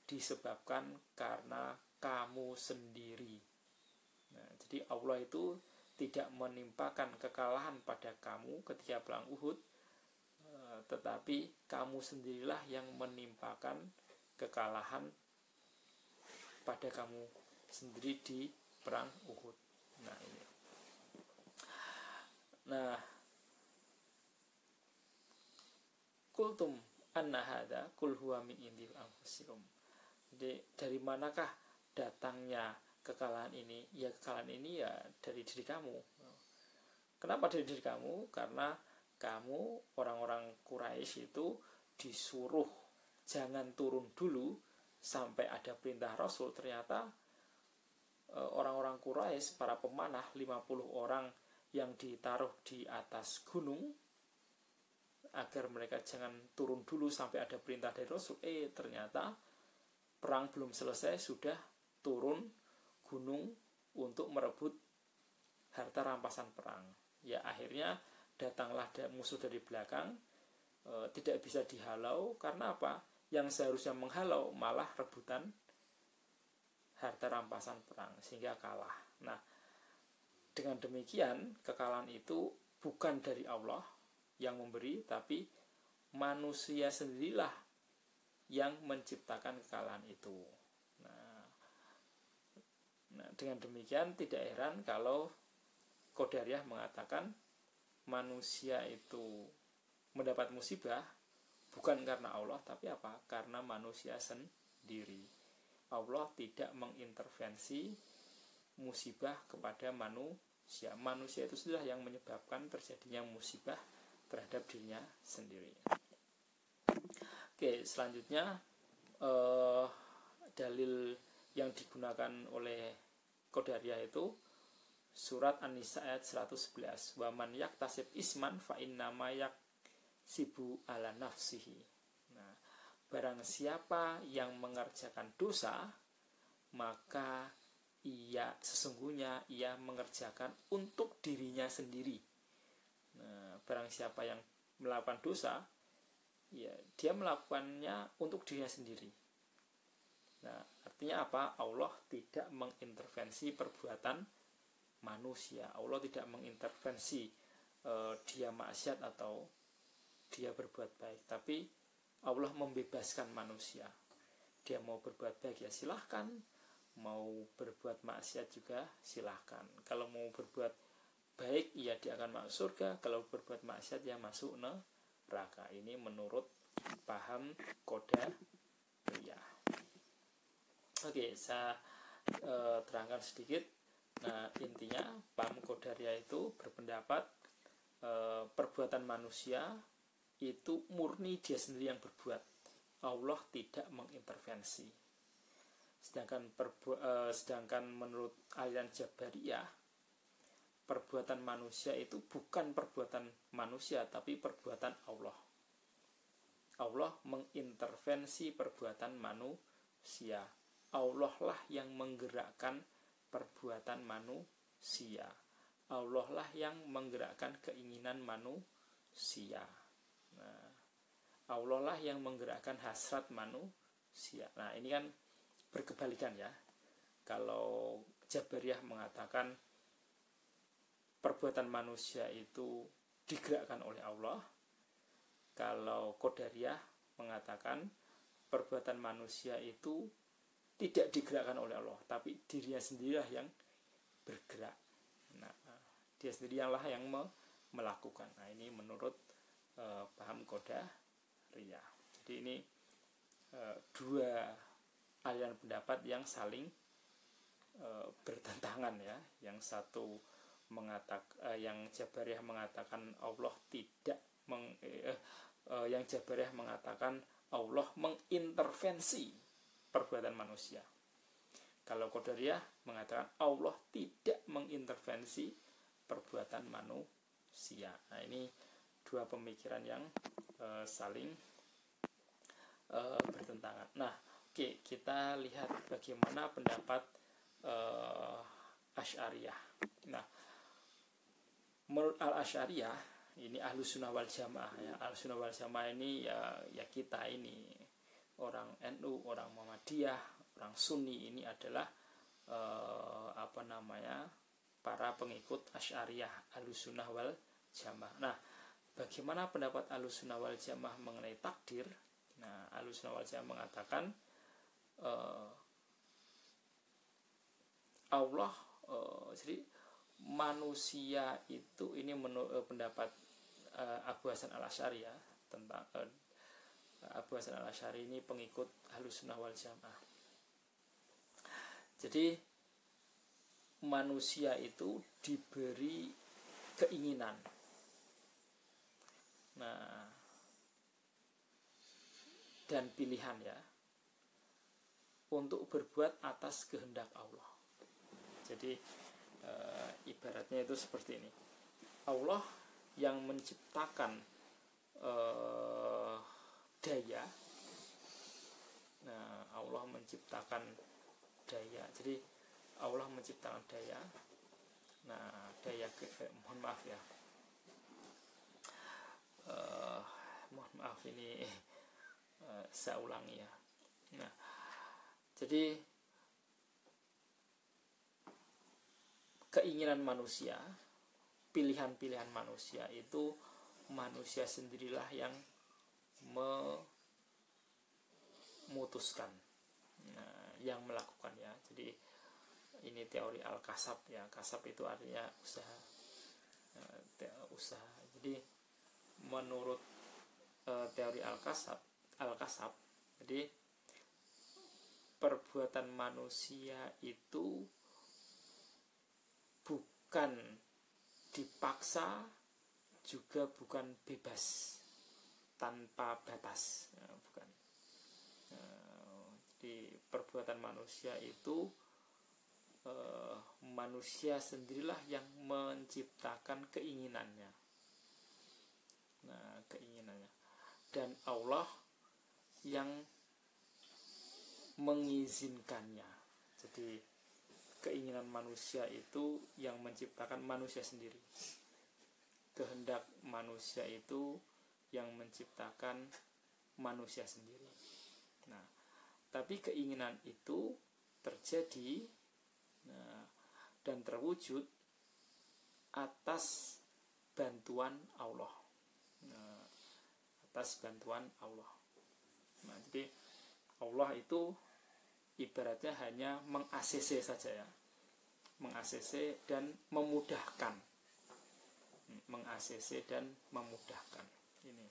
disebabkan karena kamu sendiri. Nah, jadi Allah itu tidak menimpakan kekalahan pada kamu ketika perang Uhud, tetapi kamu sendirilah yang menimpakan kekalahan pada kamu sendiri di perang Uhud. Nah, ini. Nah, kultum anna hadza qul huwa min indi anfusikum. Jadi dari manakah datangnya kekalahan ini? Ya kekalahan ini ya dari diri kamu. Kenapa dari diri kamu? Karena kamu orang-orang Quraisy itu disuruh jangan turun dulu sampai ada perintah Rasul. Ternyata orang-orang Quraisy, para pemanah 50 orang yang ditaruh di atas gunung agar mereka jangan turun dulu sampai ada perintah dari Rasul. Ternyata perang belum selesai sudah turun gunung untuk merebut harta rampasan perang. Ya akhirnya datanglah musuh dari belakang, tidak bisa dihalau. Karena apa? Yang seharusnya menghalau malah rebutan harta rampasan perang, sehingga kalah. Nah, dengan demikian kekalahan itu bukan dari Allah yang memberi, tapi manusia sendirilah yang menciptakan kekalahan itu. Nah, dengan demikian tidak heran kalau Qadariyah mengatakan manusia itu mendapat musibah bukan karena Allah, tapi apa? Karena manusia sendiri. Allah tidak mengintervensi musibah kepada manusia. Manusia itu sudah yang menyebabkan terjadinya musibah terhadap dirinya sendiri. Oke, selanjutnya dalil yang digunakan oleh Qadariyah itu surat An-Nisa ayat 111. Wa man yaktasib isman fa innama yaksibu ala nafsihi. Nah, barang siapa yang mengerjakan dosa, maka sesungguhnya ia mengerjakan untuk dirinya sendiri. Nah, barang siapa yang melakukan dosa, ya dia melakukannya untuk dirinya sendiri. Nah, artinya apa? Allah tidak mengintervensi perbuatan manusia. Allah tidak mengintervensi dia maksiat atau dia berbuat baik, tapi Allah membebaskan manusia. Dia mau berbuat baik ya silahkan, mau berbuat maksiat juga silahkan. Kalau mau berbuat baik ya dia akan masuk surga, kalau berbuat maksiat ya masuk neraka. Ini menurut paham Qadariyah. Oke, saya terangkan sedikit. Nah, intinya paham Qadariyah itu berpendapat perbuatan manusia itu murni dia sendiri yang berbuat. Allah tidak mengintervensi. Sedangkan menurut aliran Jabariyah, perbuatan manusia itu bukan perbuatan manusia, tapi perbuatan Allah. Allah mengintervensi perbuatan manusia. Allah lah yang menggerakkan perbuatan manusia. Allah lah yang menggerakkan keinginan manusia. Nah, Allah lah yang menggerakkan hasrat manusia. Nah, ini kan berkebalikan ya. Kalau Jabariyah mengatakan perbuatan manusia itu digerakkan oleh Allah, kalau Qadariyah mengatakan perbuatan manusia itu tidak digerakkan oleh Allah, tapi dirinya sendirilah yang bergerak. Nah, dia sendirilah yang melakukan. Nah, ini menurut paham Qadariyah. Jadi ini dua aliran pendapat yang saling bertentangan ya. Yang satu yang Jabariyah mengatakan Allah tidak yang Jabariyah mengatakan Allah mengintervensi perbuatan manusia. Kalau Qadariyah mengatakan Allah tidak mengintervensi perbuatan manusia. Nah, ini dua pemikiran yang saling bertentangan. Nah, oke, kita lihat bagaimana pendapat Asy'ariyah. Nah, menurut Al-Asy'ariyah, ini Ahlus Sunnah wal Jamaah ya. Ahlus Sunnah wal Jamaah ini ya kita ini orang NU, orang Muhammadiyah, orang Sunni, ini adalah para pengikut Asy'ariyah, Ahlus Sunnah wal Jamaah. Nah, bagaimana pendapat Ahlus Sunnah wal Jamaah mengenai takdir? Nah, Ahlus Sunnah wal Jamaah mengatakan Allah jadi manusia itu, ini menurut pendapat Abu Hasan Al-Asy'ari ya, tentang Abu Hasan al-Asy'ari ini pengikut Ahlussunnah wal Jamaah. Jadi manusia itu diberi keinginan. Nah, dan pilihan ya, untuk berbuat atas kehendak Allah. Jadi ibaratnya itu seperti ini. Allah yang menciptakan daya. Nah, Allah menciptakan daya. Jadi Allah menciptakan daya. Nah, daya mohon maaf ya. Mohon maaf ini saya ulangi ya. Nah, jadi keinginan manusia, pilihan-pilihan manusia itu manusia sendirilah yang memutuskan, yang melakukan ya. Jadi ini teori al-kasab ya. Kasab itu artinya usaha. Usaha. Jadi menurut teori al-kasab, jadi perbuatan manusia itu bukan dipaksa, juga bukan bebas tanpa batas, bukan. Jadi perbuatan manusia itu manusia sendirilah yang menciptakan keinginannya. Nah, keinginannya. Dan Allah yang mengizinkannya. Jadi keinginan manusia itu yang menciptakan manusia sendiri. Kehendak manusia itu yang menciptakan manusia sendiri. Nah, tapi keinginan itu terjadi dan terwujud atas bantuan Allah. Atas bantuan Allah. Nah, jadi Allah itu ibaratnya hanya meng-ACC saja ya. Meng-ACC dan memudahkan. Meng-ACC dan memudahkan. Ini.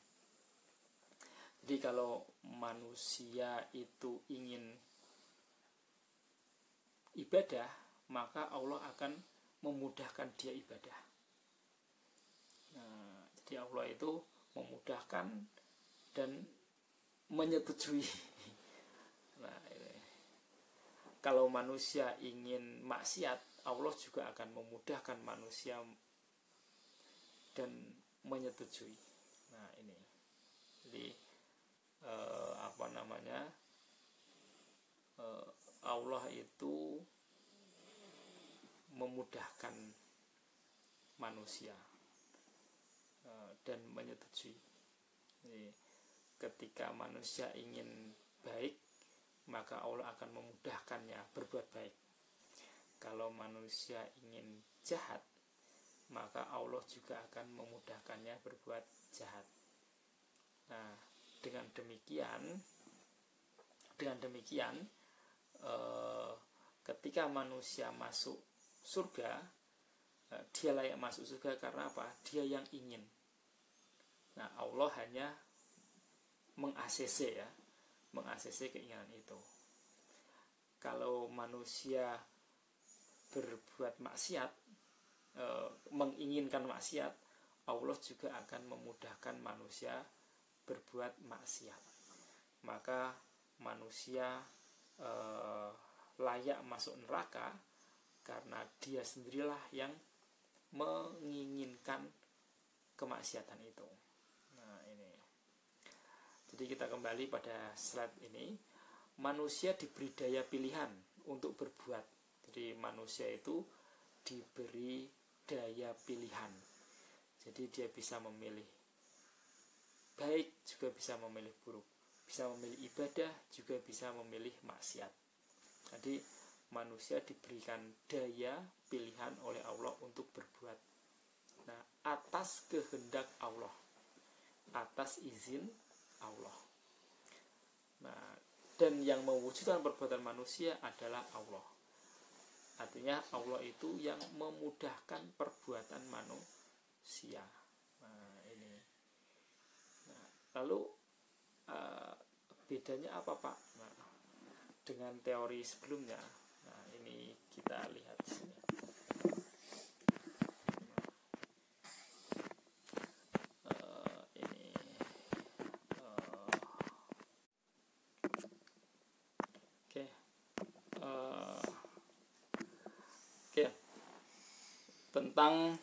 Jadi kalau manusia itu ingin ibadah, maka Allah akan memudahkan dia ibadah. Nah, jadi Allah itu memudahkan dan menyetujui. Nah, ini. Kalau manusia ingin maksiat, Allah juga akan memudahkan manusia dan menyetujui. Nah, ini. Jadi Allah itu memudahkan manusia dan menyetujui. Jadi, ketika manusia ingin baik, maka Allah akan memudahkannya berbuat baik. Kalau manusia ingin jahat, maka Allah juga akan memudahkannya berbuat jahat. Nah, dengan demikian ketika manusia masuk surga, dia layak masuk surga karena apa? Dia yang ingin. Nah, Allah hanya meng-ACC ya, meng-ACC keinginan itu. Kalau manusia berbuat maksiat, menginginkan maksiat, Allah juga akan memudahkan manusia berbuat maksiat. Maka manusia layak masuk neraka karena dia sendirilah yang menginginkan kemaksiatan itu. Nah, ini. Jadi kita kembali pada slide ini. Manusia diberi daya pilihan untuk berbuat. Jadi manusia itu diberi daya pilihan. Jadi dia bisa memilih baik, juga bisa memilih buruk. Bisa memilih ibadah, juga bisa memilih maksiat. Jadi manusia diberikan daya pilihan oleh Allah untuk berbuat. Nah, atas kehendak Allah, atas izin Allah. Nah, dan yang mewujudkan perbuatan manusia adalah Allah. Artinya Allah itu yang memudahkan perbuatan manusia. Nah, ini. Nah, lalu bedanya apa Pak? Nah, dengan teori sebelumnya. Nah, ini kita lihat di sini. Oke, tentang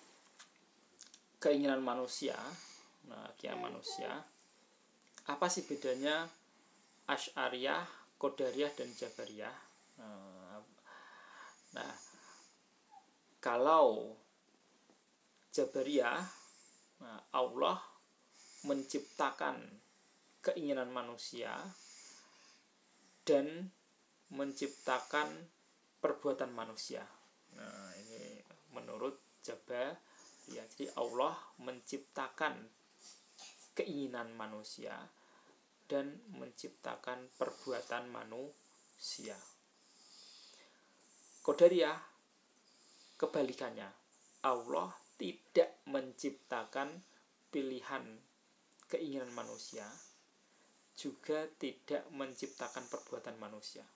keinginan manusia. Nah, keinginan manusia, apa sih bedanya Asy'ariyah, Qadariyah, dan Jabariyah? Nah, kalau Jabariyah, nah, Allah menciptakan keinginan manusia dan menciptakan perbuatan manusia. Nah, ini menurut Jabariyah. Jadi Allah menciptakan keinginan manusia dan menciptakan perbuatan manusia. Qadariyah kebalikannya. Allah tidak menciptakan pilihan keinginan manusia, juga tidak menciptakan perbuatan manusia.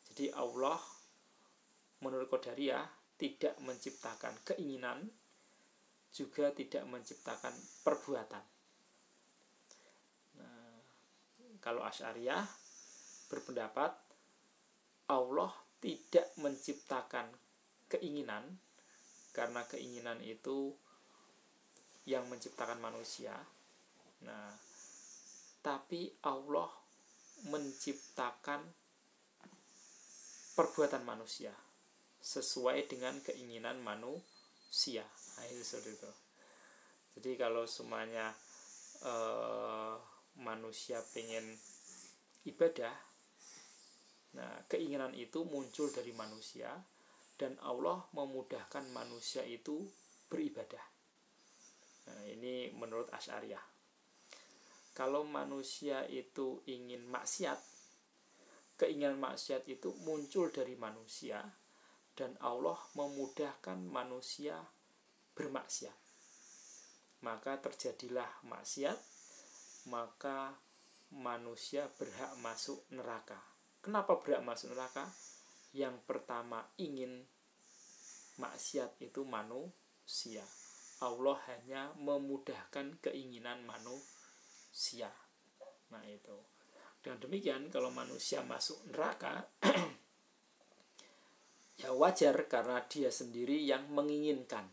Jadi Allah menurut Qadariyah tidak menciptakan keinginan, juga tidak menciptakan perbuatan. Nah, kalau Asy'ariyah berpendapat Allah tidak menciptakan keinginan, karena keinginan itu yang menciptakan manusia. Nah, tapi Allah menciptakan perbuatan manusia sesuai dengan keinginan manusia. Nah, itu seperti itu. Jadi kalau semuanya manusia pengen ibadah, nah keinginan itu muncul dari manusia dan Allah memudahkan manusia itu beribadah. Nah, ini menurut Asy'ariyah. Kalau manusia itu ingin maksiat, keinginan maksiat itu muncul dari manusia dan Allah memudahkan manusia bermaksiat. Maka terjadilah maksiat, maka manusia berhak masuk neraka. Kenapa berhak masuk neraka? Yang pertama, ingin maksiat itu manusia. Allah hanya memudahkan keinginan manusia. Nah, itu. Dengan demikian, kalau manusia masuk neraka, ya wajar karena dia sendiri yang menginginkan.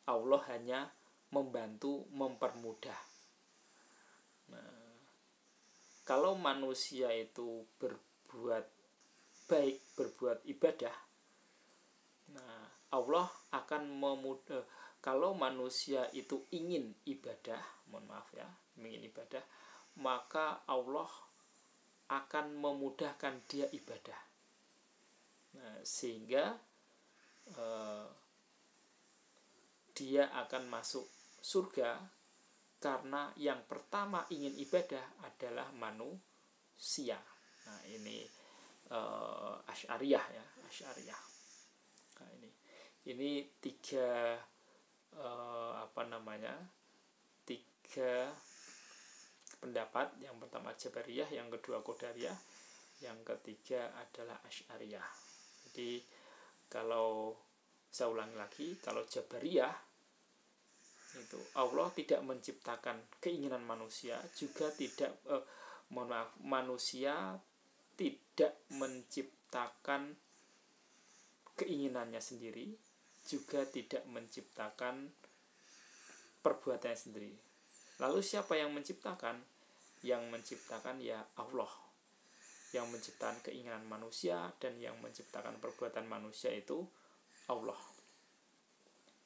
Allah hanya membantu, mempermudah. Nah, kalau manusia itu berbuat baik, berbuat ibadah, nah Allah akan memudah. Kalau manusia itu ingin ibadah, mohon maaf ya, ingin ibadah, maka Allah akan memudahkan dia ibadah. Nah, sehingga dia akan masuk surga karena yang pertama ingin ibadah adalah manusia. Nah, ini Asy'ariyah ya, Asy'ariyah. Nah, ini tiga tiga pendapat. Yang pertama Jabariyah, yang kedua Qadariyah, yang ketiga adalah Asy'ariyah. Jadi kalau saya ulangi lagi, kalau Jabariyah itu Allah tidak menciptakan keinginan manusia, juga tidak manusia tidak menciptakan keinginannya sendiri, juga tidak menciptakan perbuatannya sendiri. Lalu siapa yang menciptakan? Yang menciptakan ya Allah. Yang menciptakan keinginan manusia dan yang menciptakan perbuatan manusia itu Allah.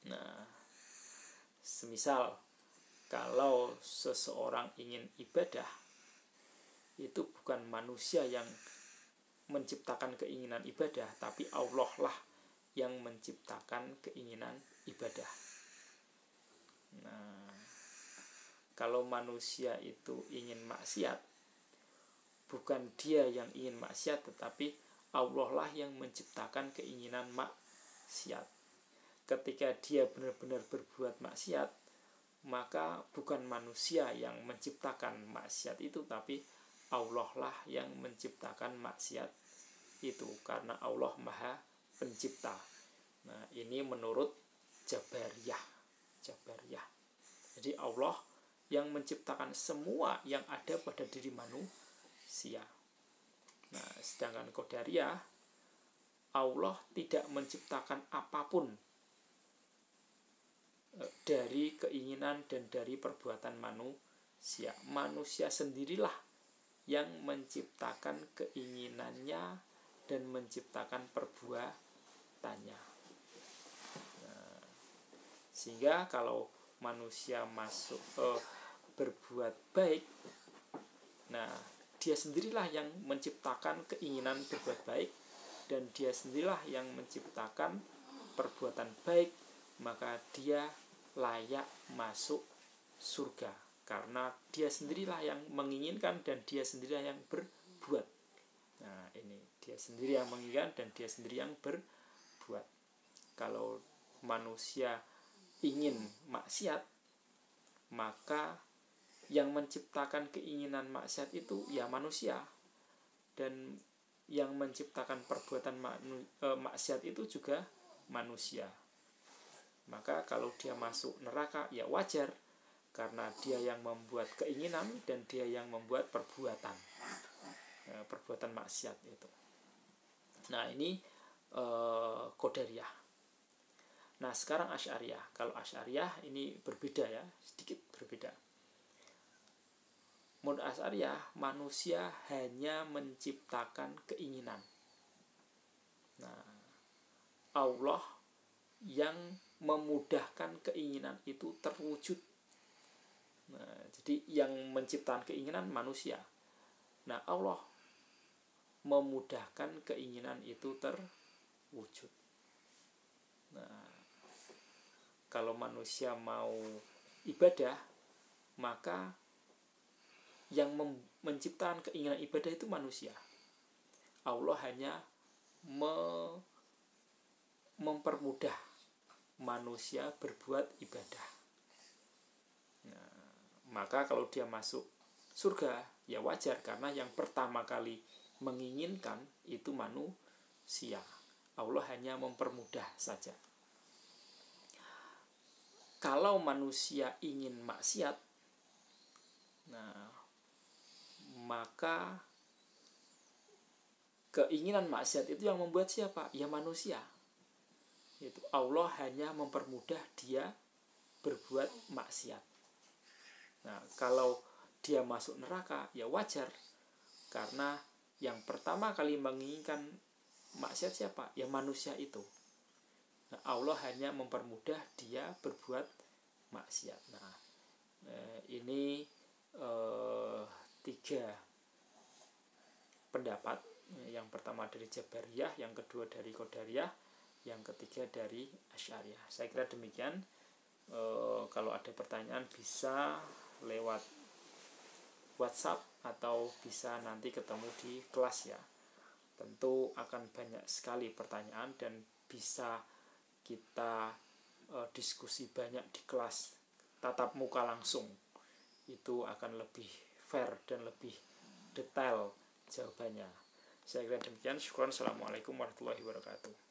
Nah, semisal kalau seseorang ingin ibadah, itu bukan manusia yang menciptakan keinginan ibadah, tapi Allah lah yang menciptakan keinginan ibadah. Nah, kalau manusia itu ingin maksiat, bukan dia yang ingin maksiat, tetapi Allah lah yang menciptakan keinginan maksiat. Ketika dia benar-benar berbuat maksiat, maka bukan manusia yang menciptakan maksiat itu, tapi Allah lah yang menciptakan maksiat itu, karena Allah Maha Pencipta. Nah, ini menurut Jabariyah. Jadi Allah yang menciptakan semua yang ada pada diri manusia. Nah, sedangkan Qadariyah, Allah tidak menciptakan apapun dari keinginan dan dari perbuatan manusia. Manusia sendirilah yang menciptakan keinginannya dan menciptakan perbuatannya. Nah, sehingga kalau manusia masuk berbuat baik, nah dia sendirilah yang menciptakan keinginan berbuat baik, dan dia sendirilah yang menciptakan perbuatan baik, maka dia layak masuk surga, karena dia sendirilah yang menginginkan dan dia sendirilah yang berbuat. Nah, ini dia sendiri yang menginginkan dan dia sendiri yang berbuat. Kalau manusia ingin maksiat, maka yang menciptakan keinginan maksiat itu ya manusia, dan yang menciptakan perbuatan maksiat itu juga manusia. Maka kalau dia masuk neraka ya wajar, karena dia yang membuat keinginan dan dia yang membuat perbuatan maksiat itu. Nah, ini Qadariyah. Nah, sekarang Asy'ariyah. Kalau Asy'ariyah ini berbeda ya, sedikit berbeda. Menurut Asy'ariyah, manusia hanya menciptakan keinginan. Nah, Allah yang memudahkan keinginan itu terwujud. Nah, jadi yang menciptakan keinginan manusia. Nah, Allah memudahkan keinginan itu terwujud. Nah, kalau manusia mau ibadah, maka yang menciptakan keinginan ibadah itu manusia. Allah hanya mempermudah manusia berbuat ibadah. Nah, maka kalau dia masuk surga ya wajar, karena yang pertama kali menginginkan itu manusia. Allah hanya mempermudah saja. Kalau manusia ingin maksiat, nah maka keinginan maksiat itu yang membuat siapa? Ya manusia. Itu Allah hanya mempermudah dia berbuat maksiat. Nah, kalau dia masuk neraka ya wajar, karena yang pertama kali menginginkan maksiat siapa? Ya manusia itu. Nah, Allah hanya mempermudah dia berbuat maksiat. Nah, ini 3 pendapat. Yang pertama dari Jabariyah, yang kedua dari Qadariyah, yang ketiga dari Asy'ariyah. Saya kira demikian. Kalau ada pertanyaan bisa lewat WhatsApp atau bisa nanti ketemu di kelas ya. Tentu akan banyak sekali pertanyaan dan bisa kita diskusi banyak di kelas tatap muka langsung. Itu akan lebih fair dan lebih detail jawabannya. Saya kira demikian. Syukran. Assalamualaikum warahmatullahi wabarakatuh.